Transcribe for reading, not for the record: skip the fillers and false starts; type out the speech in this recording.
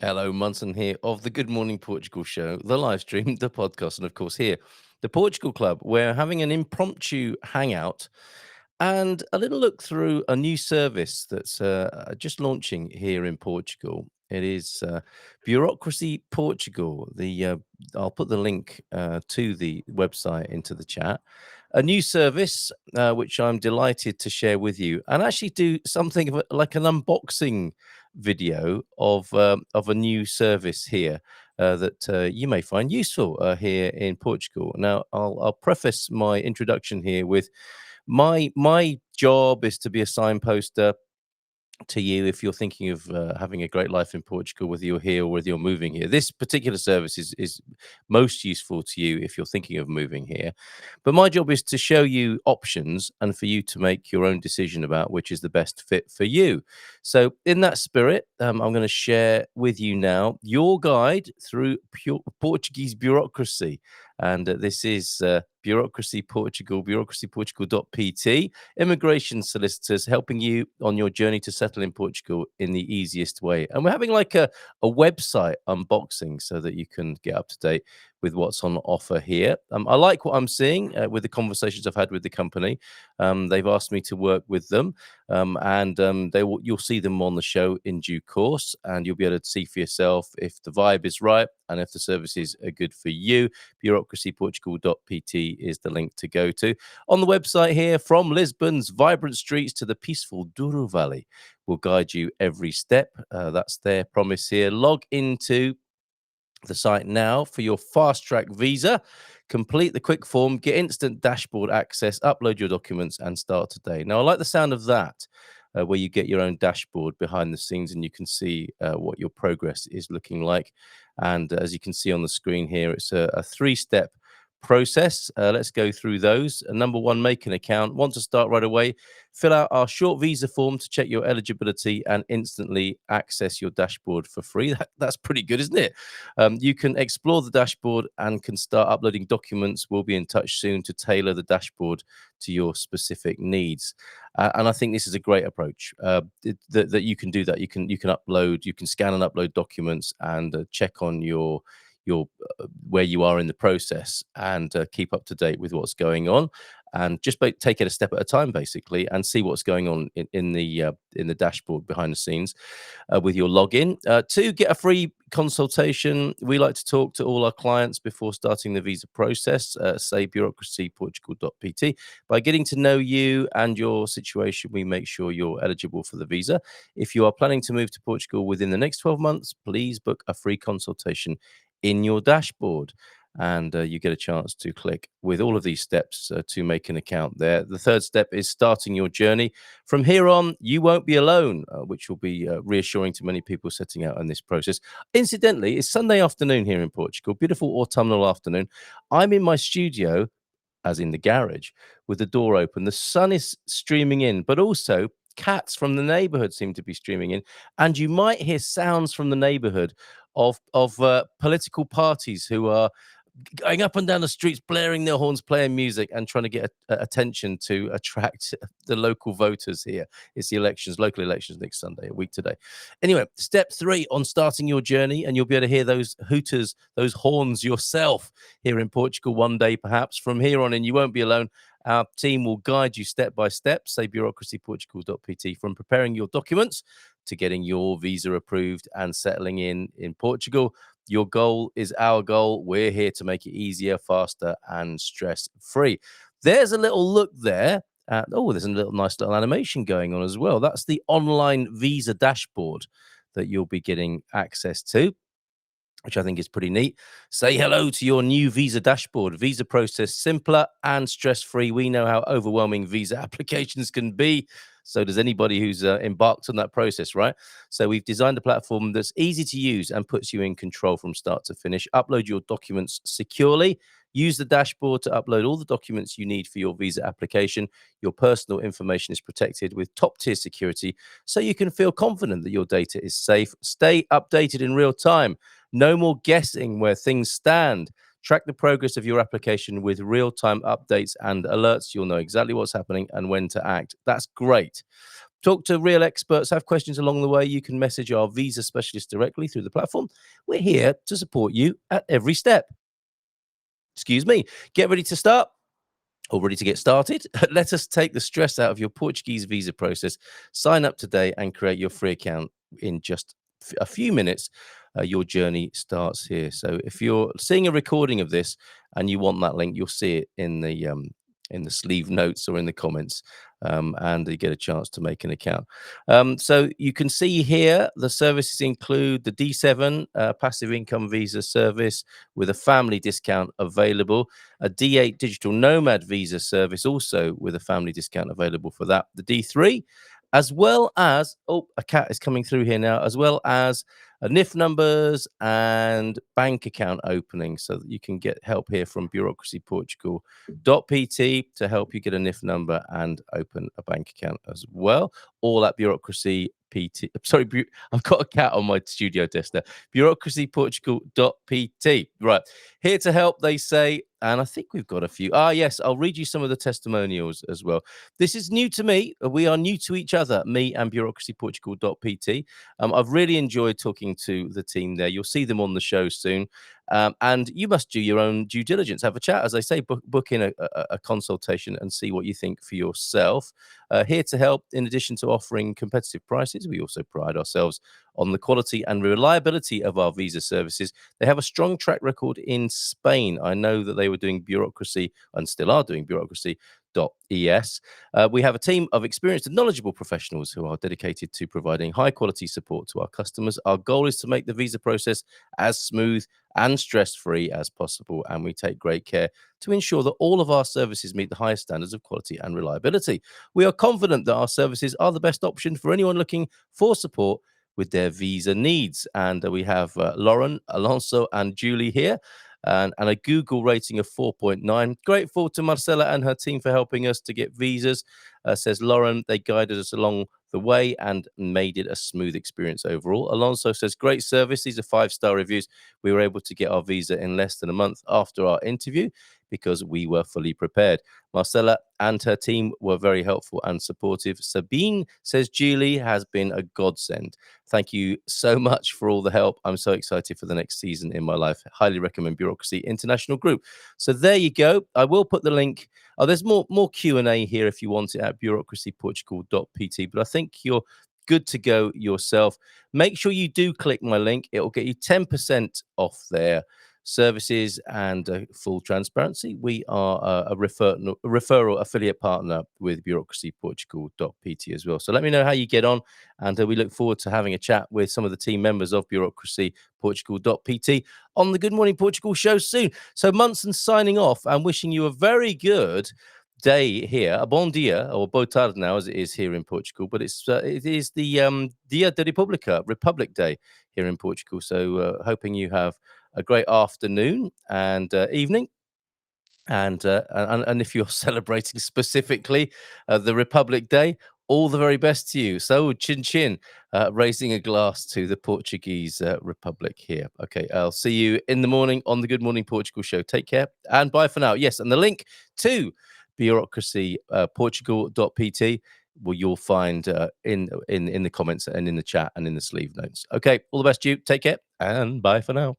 Hello, Munson here of the Good Morning Portugal show, the live stream, the podcast, and of course, here, the Portugal Club. We're having an impromptu hangout and a little look through a new service that's just launching here in Portugal. It is Bureaucracy Portugal. I'll put the link to the website into the chat. A new service which I'm delighted to share with you, and actually do something like an unboxing video of a new service here that you may find useful here in Portugal. Now, I'll preface my introduction here with my job is to be a signposter to you if you're thinking of having a great life in Portugal, whether you're here or whether you're moving here. This particular service is most useful to you if you're thinking of moving here. But my job is to show you options and for you to make your own decision about which is the best fit for you. So, in that spirit, I'm going to share with you now your guide through Portuguese bureaucracy. And this is Bureaucracy Portugal, bureaucracyportugal.pt, immigration solicitors helping you on your journey to settle in Portugal in the easiest way. And we're having like a website unboxing so that you can get up to date with what's on offer here. I like what I'm seeing with the conversations I've had with the company. They've asked me to work with them, and you'll see them on the show in due course, and you'll be able to see for yourself if the vibe is right and if the services are good for you. Bureaucracyportugal.pt is the link to go to. On the website here, from Lisbon's vibrant streets to the peaceful Douro Valley, will guide you every step. That's their promise here. Log into the site now for your fast track visa. Complete the quick form, get instant dashboard access, upload your documents, and start today. Now, I like the sound of that. Where you get your own dashboard behind the scenes and you can see what your progress is looking like. And as you can see on the screen here, it's a three-step process. Let's go through those. Number one, make an account. Want to start right away? Fill out our short visa form to check your eligibility and instantly access your dashboard for free. That's pretty good, isn't it? You can explore the dashboard and can start uploading documents. We'll be in touch soon to tailor the dashboard to your specific needs. And I think this is a great approach that you can do that. You can upload, you can scan and upload documents and check on your where you are in the process and keep up to date with what's going on, and just take it a step at a time basically and see what's going on in the dashboard behind the scenes with your login. To get a free consultation, we like to talk to all our clients before starting the visa process. Say bureaucracyportugal.pt. By getting to know you and your situation, we make sure you're eligible for the visa. If you are planning to move to Portugal within the next 12 months, please book a free consultation in your dashboard, and you get a chance to click with all of these steps to make an account there. The third step is starting your journey. From here on, you won't be alone, which will be reassuring to many people setting out on this process. Incidentally, it's Sunday afternoon here in Portugal, beautiful autumnal afternoon. I'm in my studio, as in the garage, with the door open. The sun is streaming in, but also cats from the neighborhood seem to be streaming in, and you might hear sounds from the neighborhood of political parties who are going up and down the streets, blaring their horns, playing music, and trying to get attention to attract the local voters here. It's the elections, local elections next Sunday, a week today. Anyway, step 3 on starting your journey, and you'll be able to hear those hooters, those horns yourself here in Portugal one day, perhaps. From here on in, you won't be alone. Our team will guide you step by step, say bureaucracyportugal.pt, from preparing your documents to getting your visa approved and settling in Portugal. Your goal is our goal. We're here to make it easier, faster, and stress-free. There's a little look there. There's a nice little animation going on as well. That's the online visa dashboard that you'll be getting access to, which I think is pretty neat. Say hello to your new visa dashboard. Visa process simpler and stress-free. We know how overwhelming visa applications can be. So does anybody who's embarked on that process, right? So we've designed a platform that's easy to use and puts you in control from start to finish. Upload your documents securely. Use the dashboard to upload all the documents you need for your visa application. Your personal information is protected with top-tier security, so you can feel confident that your data is safe. Stay updated in real time. No more guessing where things stand. Track the progress of your application with real-time updates and alerts. You'll know exactly what's happening and when to act. That's great. Talk to real experts, have questions along the way. You can message our visa specialist directly through the platform. We're here to support you at every step. Excuse me. Get ready to start. All ready to get started? Let us take the stress out of your Portuguese visa process. Sign up today and create your free account in just a few minutes. Your journey starts here. So if you're seeing a recording of this and you want that link, you'll see it in the sleeve notes or in the comments, and you get a chance to make an account. So you can see here the services include the D7 passive income visa service with a family discount available, a D8 digital nomad visa service also with a family discount available for that, the D3, as well as, oh, a cat is coming through here now, as well as NIF numbers and bank account opening, so that you can get help here from Bureaucracy Portugal .pt to help you get a NIF number and open a bank account as well. All at Bureaucracy PT. Sorry, I've got a cat on my studio desk there. Bureaucracyportugal.pt. Right. Here to help, they say. And I think we've got a few. Ah, yes, I'll read you some of the testimonials as well. This is new to me. We are new to each other, me and Bureaucracyportugal.pt. I've really enjoyed talking to the team there. You'll see them on the show soon. And you must do your own due diligence. Have a chat, as I say, book in a consultation and see what you think for yourself. Here to help, in addition to offering competitive prices, we also pride ourselves on the quality and reliability of our visa services. They have a strong track record in Spain. I know that they were doing bureaucracy and still are doing bureaucracy. .es. We have a team of experienced and knowledgeable professionals who are dedicated to providing high quality support to our customers. Our goal is to make the visa process as smooth and stress-free as possible, and we take great care to ensure that all of our services meet the highest standards of quality and reliability. We are confident that our services are the best option for anyone looking for support with their visa needs. And we have Lauren, Alonso, and Julie here. And a Google rating of 4.9. Grateful to Marcella and her team for helping us to get visas, says Lauren. They guided us along the way and made it a smooth experience overall. Alonso says, great service. These are 5-star reviews. We were able to get our visa in less than a month after our interview because we were fully prepared. Marcella and her team were very helpful and supportive. Sabine says, Julie has been a godsend. Thank you so much for all the help. I'm so excited for the next season in my life. Highly recommend Bureaucracy International Group. So there you go. I will put the link. Oh, there's more Q&A here if you want it at bureaucracyportugal.pt. But I think you're good to go yourself. Make sure you do click my link. It will get you 10% off there. Services and full transparency. We are a referral affiliate partner with bureaucracyportugal.pt as well. So let me know how you get on, and we look forward to having a chat with some of the team members of bureaucracyportugal.pt on the Good Morning Portugal show soon. So Munson signing off and wishing you a very good day here, a bon dia, or boa tarde now as it is here in Portugal, but it is the Dia de República, Republic Day here in Portugal. So hoping you have a great afternoon and evening, and if you're celebrating specifically the Republic Day, all the very best to you. So chin chin, raising a glass to the Portuguese Republic here. Okay, I'll see you in the morning on the Good Morning Portugal show. Take care and bye for now. Yes, and the link to bureaucracyportugal.pt well, you'll find in the comments and in the chat and in the sleeve notes. Okay, all the best to you. Take care and bye for now.